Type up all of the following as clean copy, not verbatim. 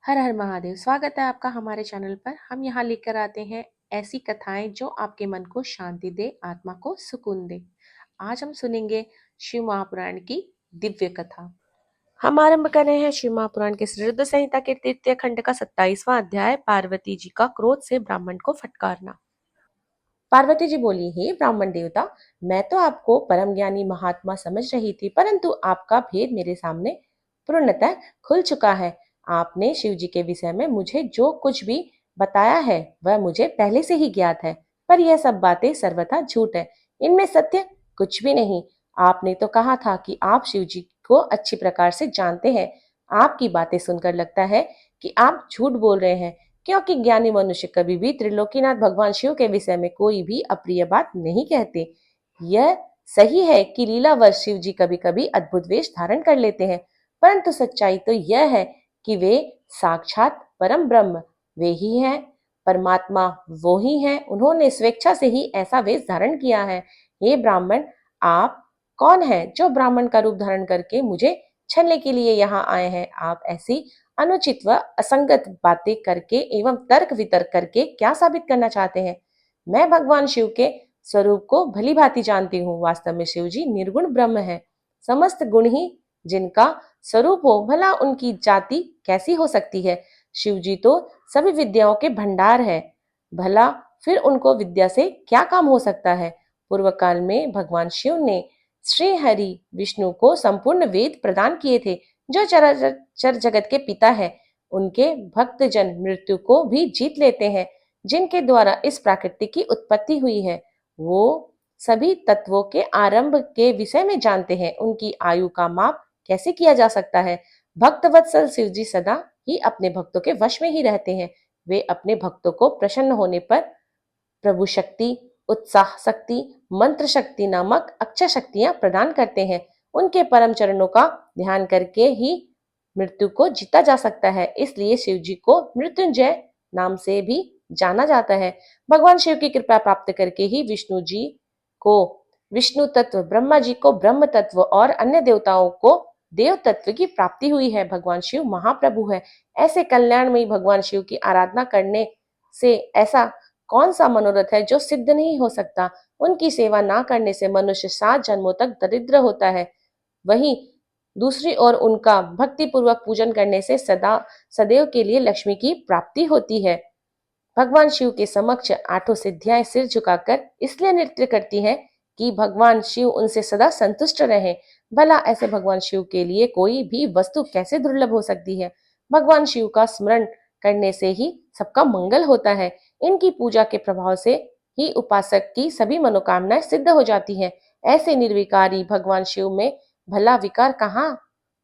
हर हर महादेव। स्वागत है आपका हमारे चैनल पर। हम यहाँ लेकर आते हैं ऐसी कथाएं जो आपके मन को शांति दे, आत्मा को सुकून दे। आज हम सुनेंगे शिव महापुराण की दिव्य कथा। हम आरंभ कर रहे हैं शिव महापुराण के श्री रुद्र संहिता के तृतीय खंड का 27वां अध्याय, पार्वती जी का क्रोध से ब्राह्मण को फटकारना। पार्वती जी बोली, हे ब्राह्मण देवता, मैं तो आपको परम ज्ञानी महात्मा समझ रही थी, परंतु आपका भेद मेरे सामने पूर्णतः खुल चुका है। आपने शिव जी के विषय में मुझे जो कुछ भी बताया है वह मुझे पहले से ही ज्ञात है, पर यह सब बातें सर्वथा झूठ है, इनमें सत्य कुछ भी नहीं। आपने तो कहा था कि आप शिव जी को अच्छी प्रकार से जानते हैं। आपकी बातें सुनकर लगता है कि आप झूठ बोल रहे हैं, क्योंकि ज्ञानी मनुष्य कभी भी त्रिलोकीनाथ भगवान शिव के विषय में कोई भी अप्रिय बात नहीं कहते। यह सही है कि लीलावश शिव जी कभी कभी अद्भुत वेश धारण कर लेते हैं, परंतु सच्चाई तो यह है कि वे साक्षात परम ब्रह्म वे ही हैं। परमात्मा वो ही हैं। उन्होंने स्वेच्छा से ही ऐसा वेश धारण किया है। हे ब्राह्मण, आप कौन हैं जो ब्राह्मण का रूप धारण करके मुझे छलने के लिए यहाँ आए हैं? आप ऐसी अनुचित व असंगत बातें करके एवं तर्क वितर्क करके क्या साबित करना चाहते हैं? मैं भगवान शिव के स्वरूप को भली भांति जानती हूँ। वास्तव में शिव जी निर्गुण ब्रह्म है। समस्त गुण ही जिनका स्वरूप हो, भला उनकी जाति कैसी हो सकती है? शिव जी तो सभी विद्याओं के भंडार है, भला फिर उनको विद्या से क्या काम हो सकता है? पूर्व काल में भगवान शिव ने श्री हरि विष्णु को संपूर्ण वेद प्रदान किए थे, जो चर जगत के पिता है। उनके भक्त जन मृत्यु को भी जीत लेते हैं, जिनके द्वारा इस प्रकृति की उत्पत्ति हुई है। वो सभी तत्वों के आरंभ के विषय में जानते हैं। उनकी आयु का माप कैसे किया जा सकता है? भक्त वत्सल शिव जी सदा ही अपने भक्तों के वश में ही रहते हैं। वे अपने भक्तों को प्रसन्न होने पर प्रभु शक्ति, उत्साह शक्ति, मंत्र शक्ति नामक अक्षय शक्तियां प्रदान करते हैं। उनके परम चरणों का ध्यान करके ही मृत्यु को जीता जा सकता है। इसलिए शिव जी को मृत्युंजय नाम से भी जाना जाता है। भगवान शिव की कृपा प्राप्त करके ही विष्णु जी को विष्णु तत्व, ब्रह्मा जी को ब्रह्म तत्व और अन्य देवताओं को देव तत्व की प्राप्ति हुई है। भगवान शिव महाप्रभु है। ऐसे कल्याणमयी भगवान शिव की आराधना करने से ऐसा कौन सा मनोरथ है जो सिद्ध नहीं हो सकता? उनकी सेवा ना करने से मनुष्य 7 जन्मों तक दरिद्र होता है। वहीं दूसरी ओर उनका भक्ति पूर्वक पूजन करने से सदा सदैव के लिए लक्ष्मी की प्राप्ति होती है। भगवान शिव के समक्ष 8 सिद्धियां सिर झुकाकर इसलिए नृत्य करती हैं कि भगवान शिव उनसे सदा संतुष्ट रहे। भला ऐसे भगवान शिव के लिए कोई भी वस्तु कैसे दुर्लभ हो सकती है? भगवान शिव का स्मरण करने से ही सबका मंगल होता है। इनकी पूजा के प्रभाव से ही उपासक की सभी मनोकामनाएं सिद्ध हो जाती हैं। ऐसे निर्विकारी भगवान शिव में भला विकार कहाँ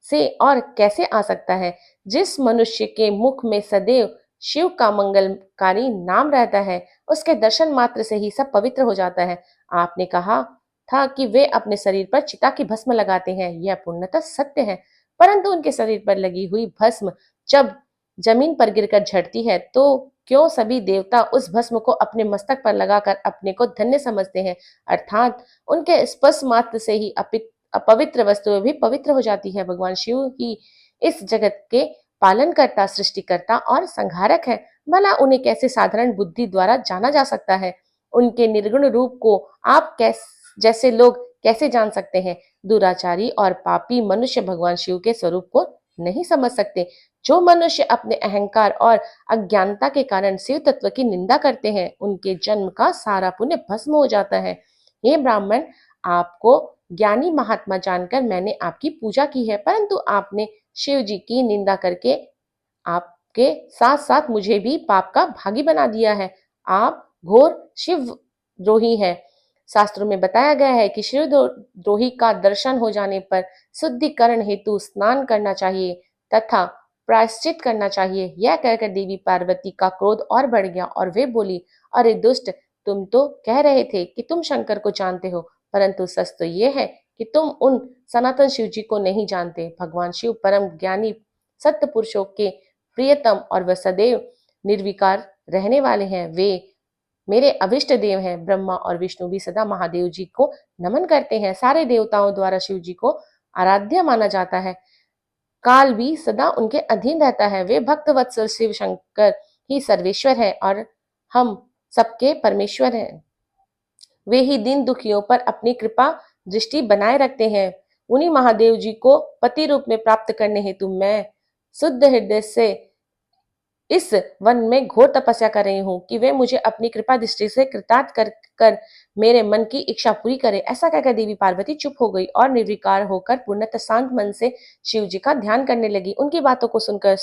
से और कैसे आ सकता है? जिस मनुष्य के मुख में सदैव शिव का मंगलकारी नाम रहता है, उसके दर्शन मात्र से ही सब पवित्र हो जाता है। आपने कहा था कि वे अपने शरीर पर चिता की भस्म लगाते हैं। यह पूर्णतः सत्य है, परंतु उनके शरीर पर लगी हुई भस्म जब जमीन पर गिरकर झड़ती है, तो क्यों सभी देवता उस भस्म को अपने मस्तक पर लगाकर अपने को धन्य समझते हैं? अर्थात उनके स्पर्श मात्र से ही अपवित्र वस्तुएं भी पवित्र हो जाती है। भगवान शिव ही इस जगत के पालनकर्ता, सृष्टिकर्ता और संहारक है। भला उन्हें कैसे साधारण बुद्धि द्वारा जाना जा सकता है? उनके निर्गुण रूप को आप जैसे लोग कैसे जान सकते हैं? दुराचारी और पापी मनुष्य भगवान शिव के स्वरूप को नहीं समझ सकते। जो मनुष्य अपने अहंकार और अज्ञानता के कारण शिव तत्व की निंदा करते हैं, उनके जन्म का सारा पुण्य भस्म हो जाता है। हे ब्राह्मण, आपको ज्ञानी महात्मा जानकर मैंने आपकी पूजा की है, परंतु आपने शिव जी की निंदा करके आपके साथ साथ मुझे भी पाप का भागी बना दिया है। आप घोर शिव द्रोही हैं। शास्त्रों में बताया गया है कि शिव द्रोही का दर्शन हो जाने पर शुद्धिकरण हेतु स्नान करना चाहिए तथा प्रायश्चित करना चाहिए। यह कहकर देवी पार्वती का क्रोध और बढ़ गया और वे बोली, अरे दुष्ट, तुम तो कह रहे थे कि तुम शंकर को जानते हो, परंतु सच तो ये है कि तुम उन सनातन शिव जी को नहीं जानते। भगवान शिव परम ज्ञानी सत्य पुरुषों के प्रियतम और वह सदैव निर्विकार रहने वाले हैं। वे मेरे अभिष्ट देव हैं। ब्रह्मा और विष्णु भी सदा महादेव जी को नमन करते हैं। सारे देवताओं द्वारा शिव जी को आराध्य माना जाता है। काल भी सदा उनके अधीन रहता है। वे भक्त वत्सल शिव शंकर ही सर्वेश्वर है और हम सबके परमेश्वर हैं। वे ही दीन दुखियों पर अपनी कृपा दृष्टि बनाए रखते हैं। उन्हीं महादेव जी को पति रूप में प्राप्त करने हेतु मैं शुद्ध हृदय से इस वन में घोर तपस्या कर रही हूँ कि वे मुझे अपनी कृपा दृष्टि से कृतार्थ कर मेरे मन की इच्छा पूरी करे। ऐसा कहकर देवी पार्वती चुप हो गई और निर्विकार होकर पूर्णतः शांत मन से शिव जी का ध्यान करने लगी। उनकी बातों को सुनकर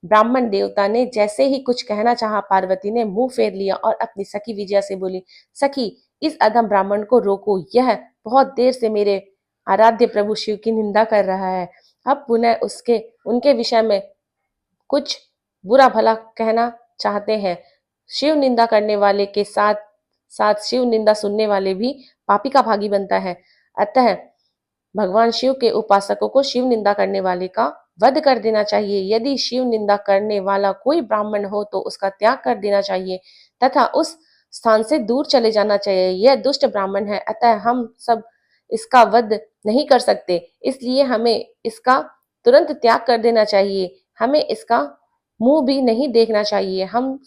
ब्राह्मण देवता ने जैसे ही कुछ कहना चाहा, पार्वती ने मुंह फेर लिया और अपनी सखी विजया से बोली, सखी, इस अधम ब्राह्मण को रोको। यह बहुत देर से मेरे आराध्य प्रभु शिव की निंदा कर रहा है। अब पुनः उसके उनके विषय में कुछ बुरा भला कहना चाहते हैं। शिव निंदा करने वाले के साथ साथ शिव निंदा सुनने वाले भी पापी का भागी बनता है। अतः भगवान शिव के उपासकों को शिव निंदा करने वाले का वध कर देना चाहिए। यदि शिव निंदा करने वाला कोई ब्राह्मण हो तो उसका त्याग कर देना चाहिए तथा उस स्थान से दूर चले जाना चाहिए। यह दुष्ट ब्राह्मण है, अतः हम सब इसका वध नहीं कर सकते, इसलिए हमें इसका तुरंत त्याग कर देना चाहिए। हमें इसका मुंह भी नहीं देखना चाहिए। हम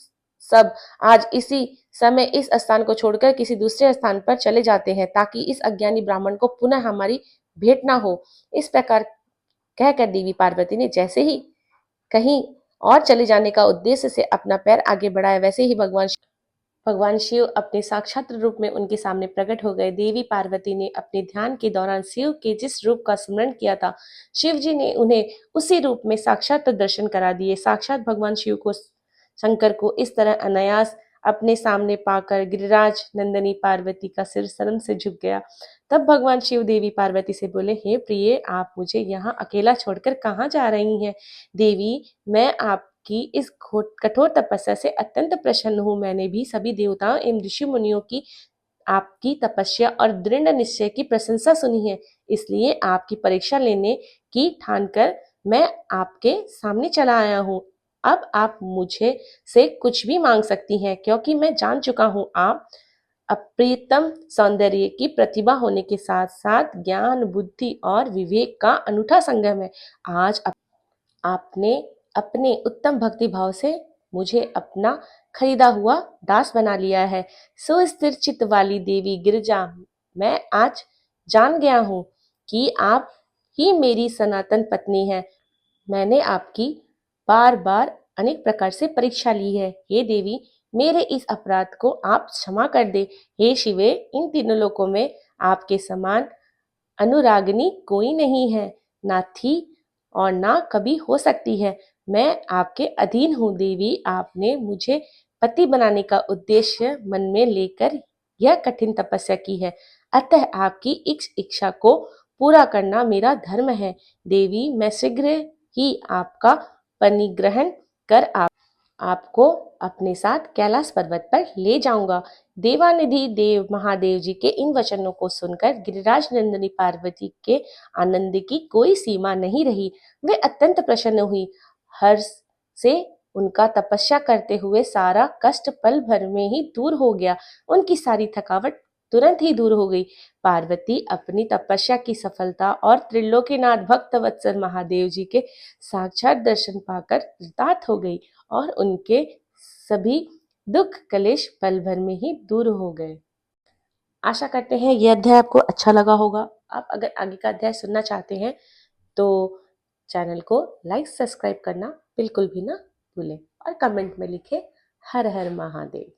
सब आज इसी समय इस स्थान को छोड़कर किसी दूसरे स्थान पर चले जाते हैं ताकि इस अज्ञानी ब्राह्मण को पुनः हमारी भेंट ना हो। इस प्रकार कहकर देवी पार्वती ने जैसे ही कहीं और चले जाने का उद्देश्य से अपना पैर आगे बढ़ाया, वैसे ही भगवान शिव अपने साक्षात रूप में उनके सामने प्रकट हो गए। देवी पार्वती ने अपने ध्यान के दौरान शिव के जिस रूप का स्मरण किया था, शिव जी ने उन्हें उसी रूप में साक्षात दर्शन करा दिए। साक्षात भगवान शिव को शंकर को इस तरह अनायास अपने सामने पाकर गिरिराज नंदनी पार्वती का सिर शर्म से झुक गया। तब भगवान शिव देवी पार्वती से बोले, हे प्रिय, आप मुझे यहाँ अकेला छोड़कर कहाँ जा रही हैं? देवी, मैं आपकी इस कठोर तपस्या से अत्यंत प्रसन्न हूँ। मैंने भी सभी देवताओं एवं ऋषि मुनियों की आपकी तपस्या और दृढ़ निश्चय की प्रशंसा सुनी है, इसलिए आपकी परीक्षा लेने की ठान कर मैं आपके सामने चला आया हूँ। अब आप मुझे से कुछ भी मांग सकती हैं, क्योंकि मैं जान चुका हूँ आप अप्रियतम सौंदर्य की प्रतिभा होने के साथ साथ ज्ञान, बुद्धि और विवेक का अनूठा संगम है। आज आपने अपने उत्तम भक्ति भाव से मुझे अपना खरीदा हुआ दास बना लिया है। सुस्थिर चित्त वाली देवी गिरजा, मैं आज जान गया हूँ कि आप ही मेरी सनातन पत्नी है। मैंने आपकी बार बार अनेक प्रकार से परीक्षा ली है। हे देवी, मेरे इस अपराध को आप क्षमा कर दे। हे शिवे, इन तीनों लोकों में आपके समान अनुरागिनी कोई नहीं है, ना थी और ना कभी हो सकती है। मैं आपके अधीन हूँ देवी। आपने मुझे पति बनाने का उद्देश्य मन में लेकर यह कठिन तपस्या की है, अतः आपकी इस इच्छा को पूरा करना मेरा धर्म है। देवी, मैं शीघ्र ही आपका परिग्रहण कर आपको अपने साथ कैलाश पर्वत पर ले जाऊंगा। देवानिधि देव महादेव जी के इन वचनों को सुनकर गिरिराज नंदिनी पार्वती के आनंद की कोई सीमा नहीं रही। वे अत्यंत प्रसन्न हुई। हर्ष से उनका तपस्या करते हुए सारा कष्ट पल भर में ही दूर हो गया। उनकी सारी थकावट तुरंत ही दूर हो गई। पार्वती अपनी तपस्या की सफलता और त्रिलोकीनाथ भक्त वत्सल महादेव जी के साक्षात दर्शन पाकर कृतार्थ हो गई और उनके सभी दुख कलेश पल भर में ही दूर हो गए। आशा करते हैं यह अध्याय आपको अच्छा लगा होगा। आप अगर आगे का अध्याय सुनना चाहते हैं तो चैनल को लाइक सब्सक्राइब करना बिल्कुल भी ना भूलें और कमेंट में लिखें हर हर महादेव।